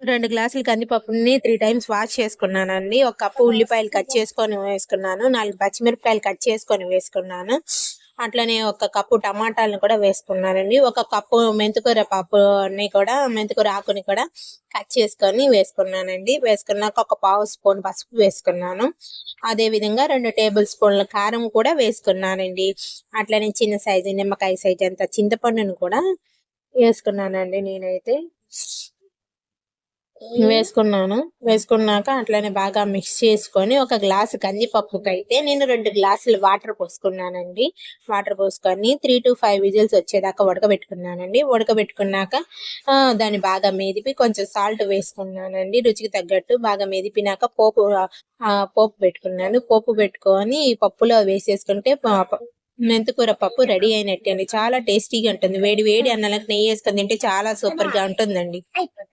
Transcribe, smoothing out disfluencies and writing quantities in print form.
2 గ్లాసుల కందిపప్పుని 3 times wash చేసుకున్నానండి. ఒక కప్పు ఉల్లిపాయలు కట్ చేసుకొని వేసుకున్నాను. 4 పచ్చిమిరపకాయలు కట్ చేసుకొని వేసుకున్నాను. అట్లనే ఒక కప్పు టమాటాలను కూడా వేసుకున్నానండి. ఒక కప్పు మెంతికూర మెంతికూర ఆకుని కూడా కట్ చేసుకొని వేసుకున్నానండి. వేసుకున్నాక ఒక పావు స్పూన్ పసుపు వేసుకున్నాను. అదే విధంగా 2 టేబుల్ స్పూన్ల కారం కూడా వేసుకున్నానండి. అట్లనే చిన్న సైజు నిమ్మకాయ సైజు అంత చింతపండును కూడా వేసుకున్నానండి నేనైతే. వేసుకున్నాక అట్లనే బాగా మిక్స్ చేసుకొని ఒక గ్లాసు కందిపప్పుకైతే నేను 2 గ్లాసులు వాటర్ పోసుకున్నానండి. వాటర్ పోసుకొని 3 to 5 విజిల్స్ వచ్చేదాకా ఉడకబెట్టుకున్నానండి. ఉడకబెట్టుకున్నాక దాన్ని బాగా మెదిపి కొంచెం సాల్ట్ వేసుకున్నానండి. రుచికి తగ్గట్టు బాగా మెదిపినాక పోపు పెట్టుకున్నాను. పోపు పెట్టుకొని పప్పులో వేసేసుకుంటే మెంతికూర పప్పు రెడీ అయినట్టే అండి. చాలా టేస్టీగా ఉంటుంది. వేడి వేడి అన్నంలోకి నెయ్యి వేసుకొని తింటే చాలా సూపర్ గా ఉంటుందండి.